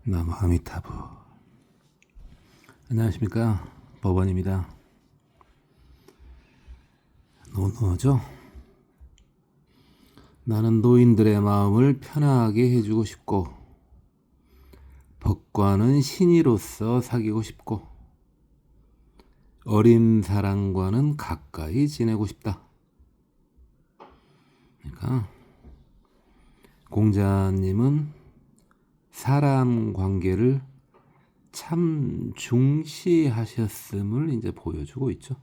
나무 아미타부. 안녕하십니까, 법원입니다. 노노죠? 나는 노인들의 마음을 편하게 해주고 싶고 법과는 신이로서 사귀고 싶고 어린 사람과는 가까이 지내고 싶다. 그러니까 공자님은 사람 관계를 참 중시하셨음을 이제 보여주고 있죠.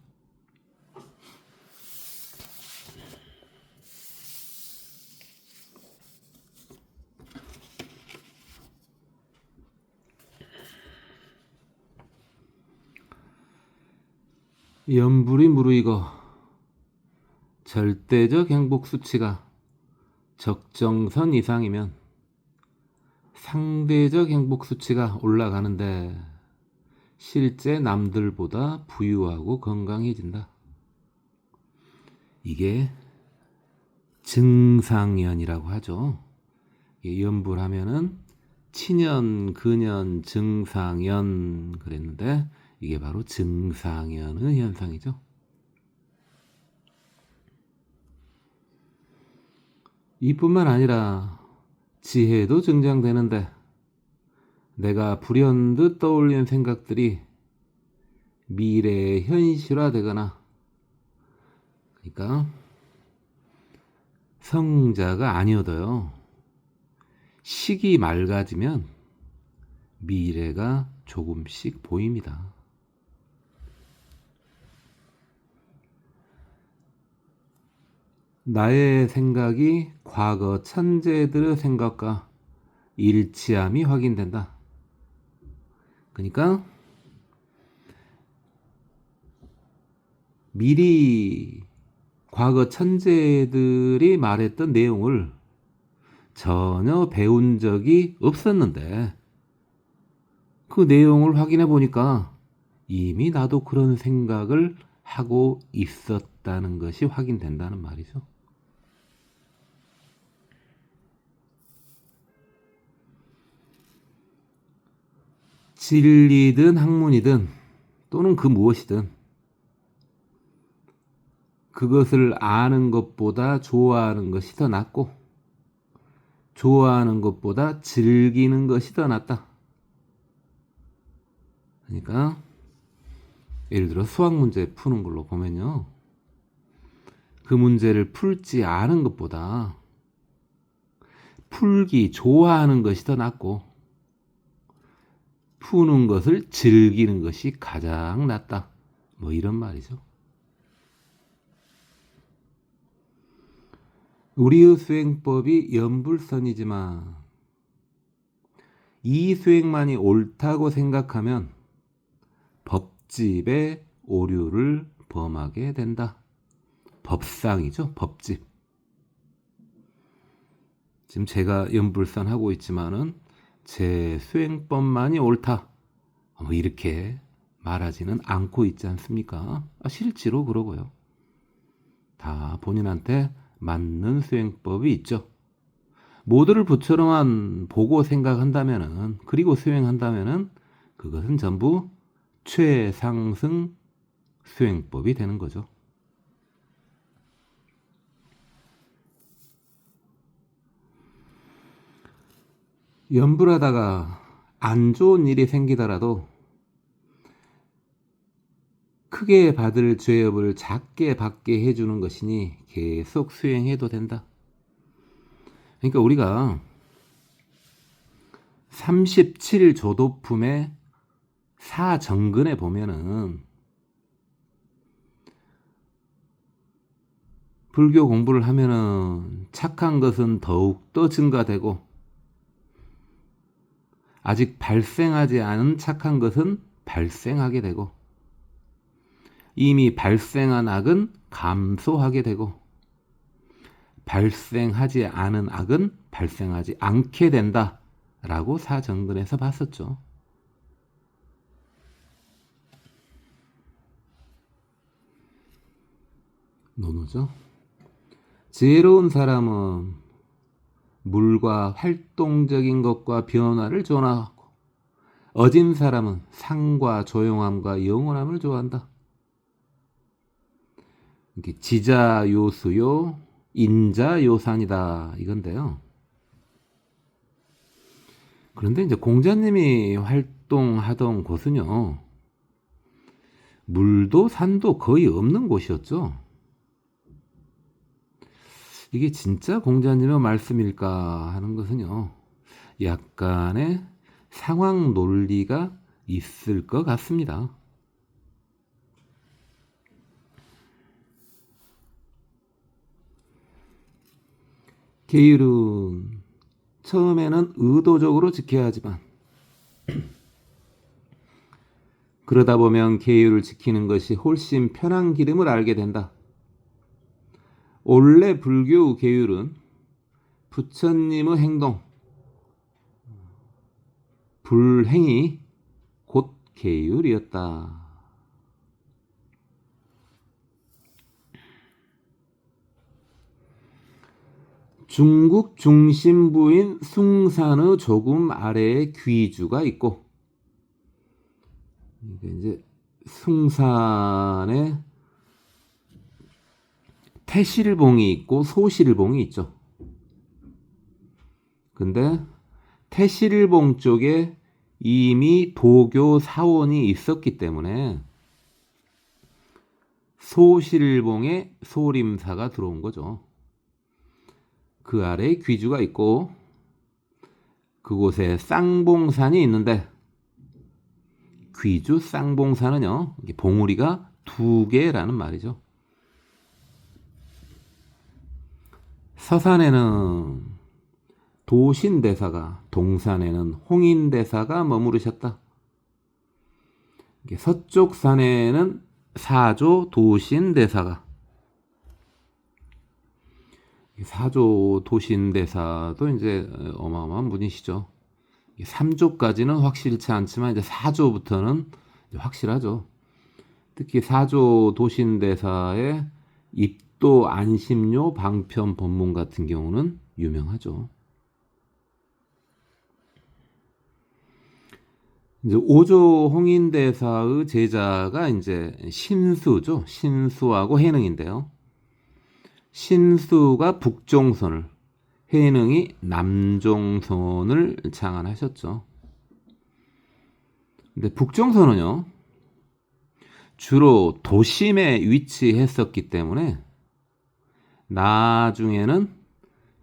염불이 무르익어 절대적 행복 수치가 적정선 이상이면 상대적 행복 수치가 올라가는데 실제 남들보다 부유하고 건강해진다. 이게 증상연이라고 하죠. 염불하면은 친연, 근연, 증상연 그랬는데 이게 바로 증상연의 현상이죠. 이뿐만 아니라 지혜도 증장되는데 내가 불현듯 떠올리는 생각들이 미래에 현실화되거나, 그러니까 성자가 아니어도요, 식이 맑아지면 미래가 조금씩 보입니다. 나의 생각이 과거 천재들의 생각과 일치함이 확인된다. 그러니까 미리 과거 천재들이 말했던 내용을 전혀 배운 적이 없었는데 그 내용을 확인해 보니까 이미 나도 그런 생각을 하고 있었다는 것이 확인된다는 말이죠. 진리든 학문이든 또는 그 무엇이든 그것을 아는 것보다 좋아하는 것이 더 낫고 좋아하는 것보다 즐기는 것이 더 낫다. 그러니까 예를 들어 수학 문제 푸는 걸로 보면요, 그 문제를 풀지 않은 것보다 풀기 좋아하는 것이 더 낫고 푸는 것을 즐기는 것이 가장 낫다. 뭐 이런 말이죠. 우리의 수행법이 연불선이지만 이 수행만이 옳다고 생각하면 법집의 오류를 범하게 된다. 법상이죠. 법집. 지금 제가 연불선 하고 있지만은 제 수행법만이 옳다, 뭐 이렇게 말하지는 않고 있지 않습니까? 실제로 그러고요. 다 본인한테 맞는 수행법이 있죠. 모두를 부처로만 보고 생각한다면은, 그리고 수행한다면은 그것은 전부 최상승 수행법이 되는 거죠. 연불하다가 안 좋은 일이 생기더라도 크게 받을 죄업을 작게 받게 해주는 것이니 계속 수행해도 된다. 그러니까 우리가 37조도품의 사정근에 보면은 불교 공부를 하면은 착한 것은 더욱더 증가되고 아직 발생하지 않은 착한 것은 발생하게 되고 이미 발생한 악은 감소하게 되고 발생하지 않은 악은 발생하지 않게 된다라고 사정근에서 봤었죠. 노노죠. 지혜로운 사람은 물과 활동적인 것과 변화를 조화하고 어진 사람은 상과 조용함과 영원함을 좋아한다. 이게 지자요수요 인자요산이다 이건데요. 그런데 이제 공자님이 활동하던 곳은요, 물도 산도 거의 없는 곳이었죠. 이게 진짜 공자님의 말씀일까 하는 것은요, 약간의 상황 논리가 있을 것 같습니다. 계율은 처음에는 의도적으로 지켜야 하지만 그러다 보면 계율을 지키는 것이 훨씬 편한 길임을 알게 된다. 원래 불교 계율은 부처님의 행동, 불행이 곧 계율이었다. 중국 중심부인 숭산의 조금 아래에 귀주가 있고, 이제 숭산에 태실봉이 있고 소실봉이 있죠. 근데 태실봉 쪽에 이미 도교 사원이 있었기 때문에 소실봉에 소림사가 들어온 거죠. 그 아래에 귀주가 있고 그곳에 쌍봉산이 있는데, 귀주 쌍봉산은요, 봉우리가 2개라는 말이죠. 서산에는 도신대사가, 동산에는 홍인대사가 머무르셨다. 서쪽 산에는 사조 도신대사가, 사조 도신대사도 이제 어마어마한 분이시죠. 3조까지는 확실치 않지만 이제 4조부터는 확실하죠. 특히 사조 도신대사의 입도 안심료 방편 법문 같은 경우는 유명하죠. 이제 5조 홍인대사의 제자가 이제 신수죠. 신수하고 해능인데요. 신수가 북종선을, 해능이 남종선을 창안하셨죠. 근데 북종선은요, 주로 도심에 위치했었기 때문에 나중에는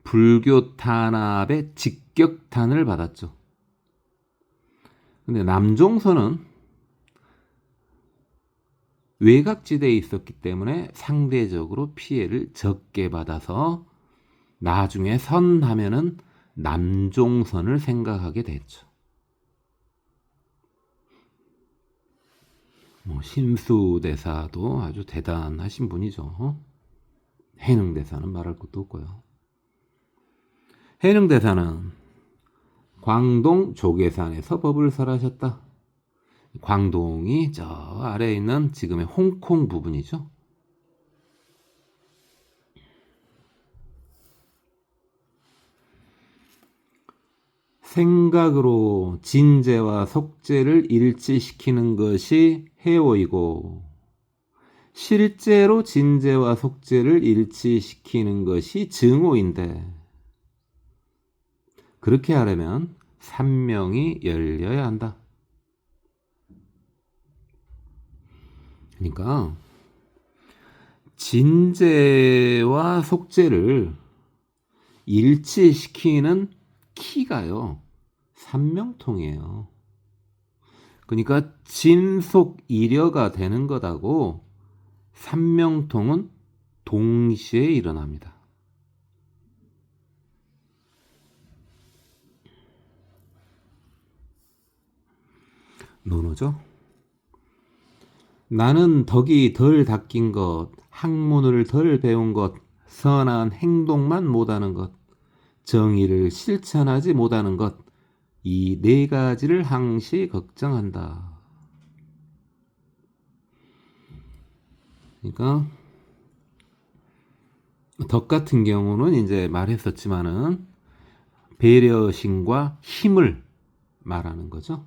불교 탄압의 직격탄을 받았죠. 근데 남종선은 외곽지대에 있었기 때문에 상대적으로 피해를 적게 받아서 나중에 선하면은 남종선을 생각하게 됐죠. 신수대사도 아주 대단하신 분이죠. 해능대사는 말할 것도 없고요. 해능대사는 광동 조계산에서 법을 설하셨다. 광동이 저 아래에 있는 지금의 홍콩 부분이죠. 생각으로 진재와 속재를 일치시키는 것이 해오이고, 실제로 진재와 속재를 일치시키는 것이 증오인데, 그렇게 하려면 삼명이 열려야 한다. 그러니까 진재와 속재를 일치시키는 키가요, 삼명통이에요. 그러니까 진속일여가 되는 것하고 삼명통은 동시에 일어납니다. 논어죠. 나는 덕이 덜 닦인 것, 학문을 덜 배운 것, 선한 행동만 못하는 것, 정의를 실천하지 못하는 것, 이 4가지를 항시 걱정한다. 그러니까 덕 같은 경우는 이제 말했었지만은 배려심과 힘을 말하는 거죠.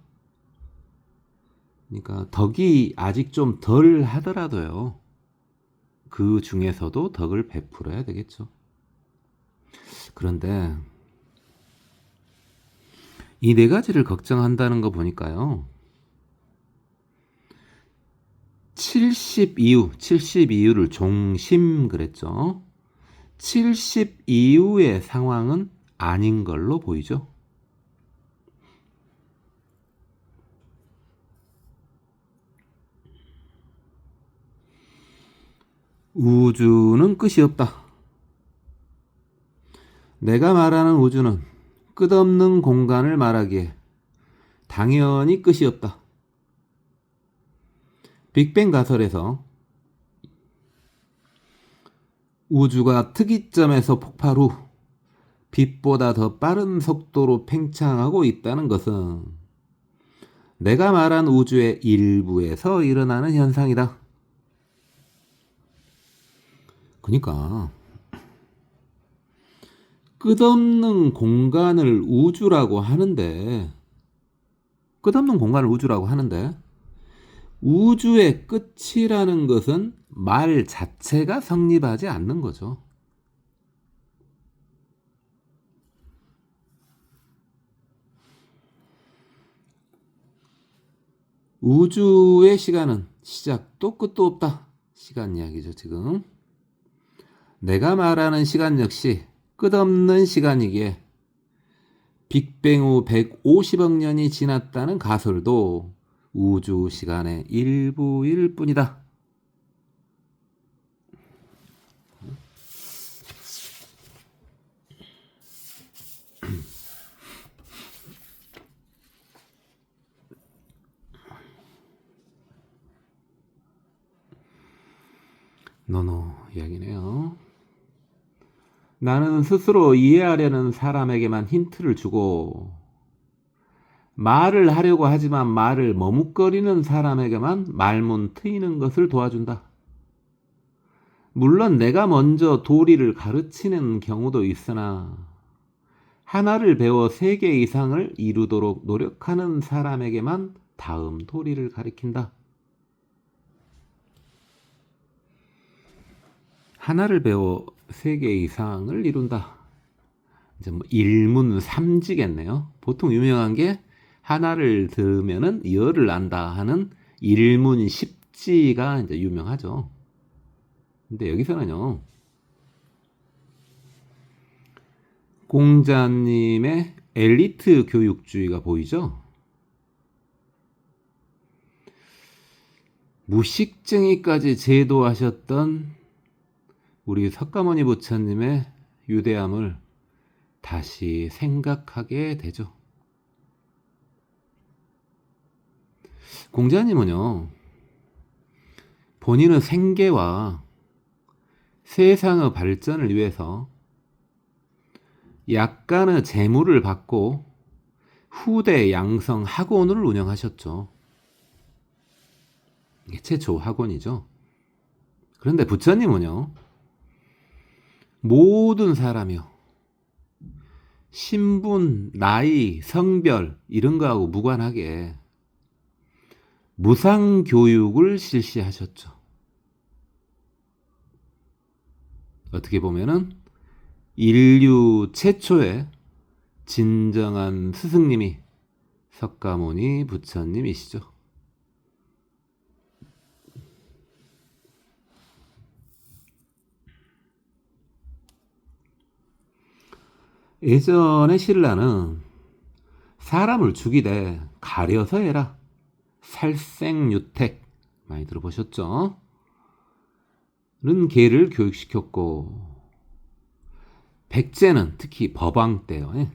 그러니까 덕이 아직 좀 덜 하더라도요. 그 중에서도 덕을 베풀어야 되겠죠. 그런데 이 네 가지를 걱정한다는 거 보니까요. 70 이후를 종심 그랬죠. 70 이후의 상황은 아닌 걸로 보이죠. 우주는 끝이 없다. 내가 말하는 우주는 끝없는 공간을 말하기에 당연히 끝이 없다. 빅뱅 가설에서 우주가 특이점에서 폭발 후 빛보다 더 빠른 속도로 팽창하고 있다는 것은 내가 말한 우주의 일부에서 일어나는 현상이다. 그러니까 끝없는 공간을 우주라고 하는데 우주의 끝이라는 것은 말 자체가 성립하지 않는 거죠. 우주의 시간은 시작도 끝도 없다. 시간 이야기죠, 지금. 내가 말하는 시간 역시 끝없는 시간이기에 빅뱅 후 150억 년이 지났다는 가설도 우주 시간의 일부일 뿐이다. 노노 이야기네요. 나는 스스로 이해하려는 사람에게만 힌트를 주고 말을 하려고 하지만 말을 머뭇거리는 사람에게만 말문 트이는 것을 도와준다. 물론 내가 먼저 도리를 가르치는 경우도 있으나 하나를 배워 3개 이상을 이루도록 노력하는 사람에게만 다음 도리를 가르친다. 하나를 배워 3개 이상을 이룬다. 이제 뭐 일문삼지겠네요. 보통 유명한 게 하나를 들으면은 열을 안다 하는 일문십지가 이제 유명하죠. 근데 여기서는요. 공자님의 엘리트 교육주의가 보이죠? 무식증이까지 제도하셨던 우리 석가모니 부처님의 유대함을 다시 생각하게 되죠. 공자님은요, 본인의 생계와 세상의 발전을 위해서 약간의 재물을 받고 후대 양성 학원을 운영하셨죠. 이게 최초 학원이죠. 그런데 부처님은요, 모든 사람이요, 신분, 나이, 성별 이런 거하고 무관하게 무상교육을 실시하셨죠. 어떻게 보면은 인류 최초의 진정한 스승님이 석가모니 부처님이시죠. 예전에 신라는 사람을 죽이되 가려서 해라. 살생유택 많이 들어보셨죠? 는 계를 교육시켰고 백제는 특히 법왕 때요.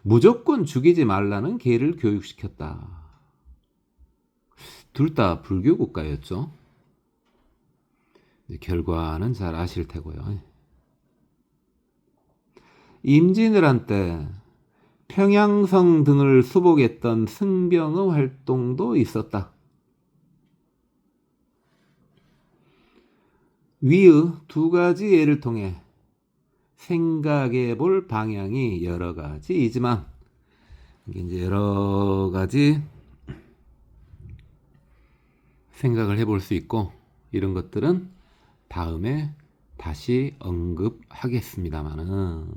무조건 죽이지 말라는 계를 교육시켰다. 둘 다 불교 국가였죠. 결과는 잘 아실 테고요. 임진왜란 때 평양성 등을 수복했던 승병의 활동도 있었다. 위의 2가지 예를 통해 생각해 볼 방향이 여러 가지이지만 이게 이제 여러 가지 생각을 해볼 수 있고, 이런 것들은 다음에 다시 언급하겠습니다만은,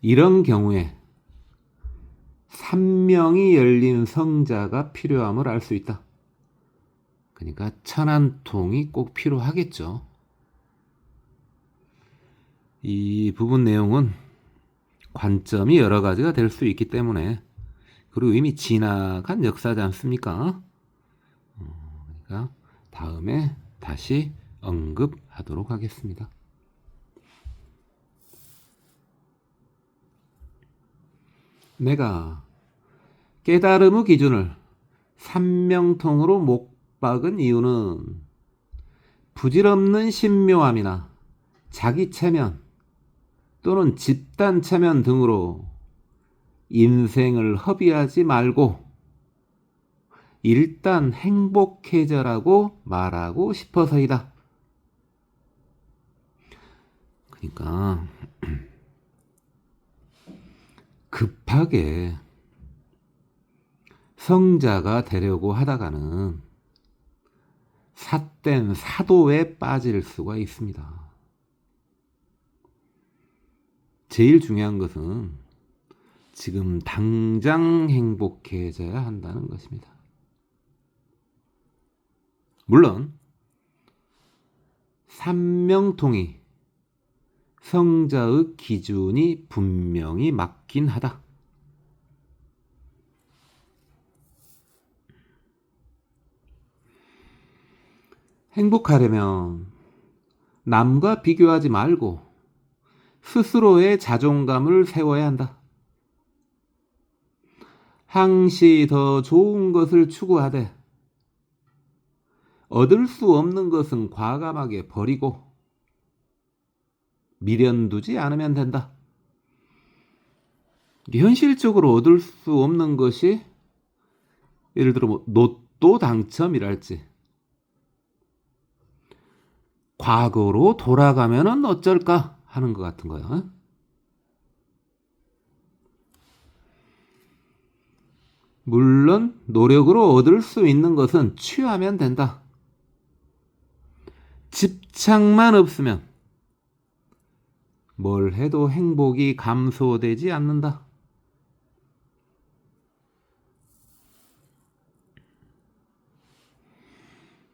이런 경우에 삼명이 열린 성자가 필요함을 알 수 있다. 그러니까 천안통이 꼭 필요하겠죠. 이 부분 내용은 관점이 여러 가지가 될 수 있기 때문에, 그리고 이미 지나간 역사지 않습니까? 그러니까 다음에 다시 언급하도록 하겠습니다. 내가 깨달음의 기준을 삼명통으로 못 박은 이유는 부질없는 신묘함이나 자기 체면 또는 집단 체면 등으로 인생을 허비하지 말고 일단 행복해져라고 말하고 싶어서이다. 그러니까 급하게 성자가 되려고 하다가는 삿된 사도에 빠질 수가 있습니다. 제일 중요한 것은 지금 당장 행복해져야 한다는 것입니다. 물론 삼명통이 성자의 기준이 분명히 맞긴 하다. 행복하려면 남과 비교하지 말고 스스로의 자존감을 세워야 한다. 항시 더 좋은 것을 추구하되 얻을 수 없는 것은 과감하게 버리고 미련두지 않으면 된다. 현실적으로 얻을 수 없는 것이 예를 들어 뭐 로또 당첨이랄지, 과거로 돌아가면은 어쩔까 하는 것 같은 거야. 물론 노력으로 얻을 수 있는 것은 취하면 된다. 집착만 없으면 뭘 해도 행복이 감소되지 않는다.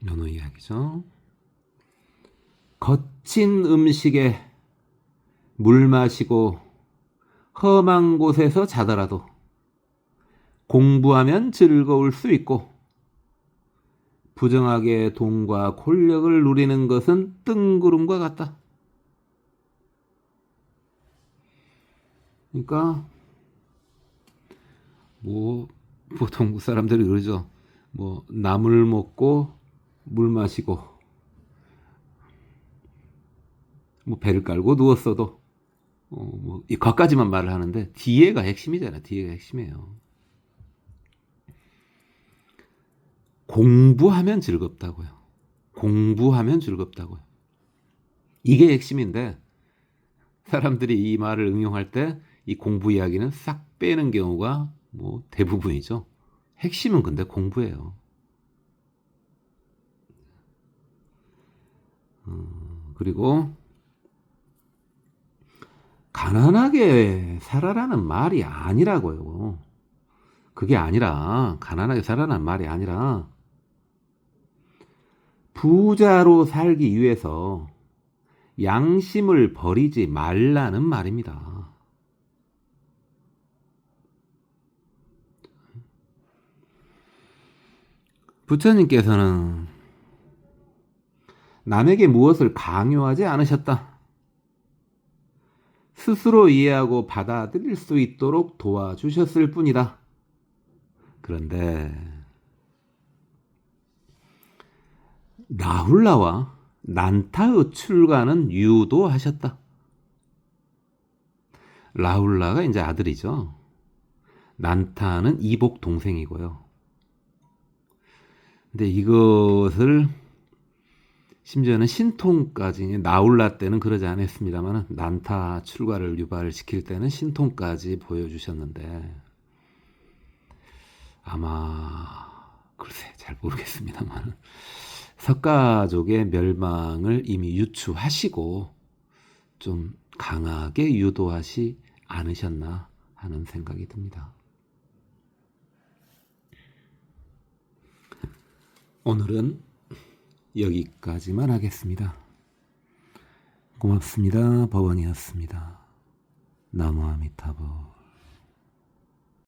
연호 이야기죠. 거친 음식에 물 마시고 험한 곳에서 자더라도 공부하면 즐거울 수 있고, 부정하게 돈과 권력을 누리는 것은 뜬구름과 같다. 그러니까 뭐 보통 사람들이 그러죠. 뭐 나물 먹고 물 마시고 뭐 배를 깔고 누웠어도 뭐 거기까지만 말을 하는데 뒤에가 핵심이잖아. 뒤에가 핵심이에요. 공부하면 즐겁다고요. 공부하면 즐겁다고요. 이게 핵심인데 사람들이 이 말을 응용할 때 이 공부 이야기는 싹 빼는 경우가 뭐 대부분이죠. 핵심은 근데 공부예요. 그리고 가난하게 살아라는 말이 아니라고요. 그게 아니라, 가난하게 살아라는 말이 아니라 부자로 살기 위해서 양심을 버리지 말라는 말입니다. 부처님께서는 남에게 무엇을 강요하지 않으셨다. 스스로 이해하고 받아들일 수 있도록 도와주셨을 뿐이다. 그런데 라훌라와 난타의 출가는 유도하셨다. 라훌라가 이제 아들이죠. 난타는 이복 동생이고요. 근데 이것을 심지어는 신통까지, 나홀라 때는 그러지 않았습니다만 난타 출가를 유발시킬 때는 신통까지 보여주셨는데, 아마 글쎄 잘 모르겠습니다만 석가족의 멸망을 이미 유추하시고 좀 강하게 유도하시 않으셨나 하는 생각이 듭니다. 오늘은 여기까지만 하겠습니다. 고맙습니다. 법원이었습니다. 나무 아미타불.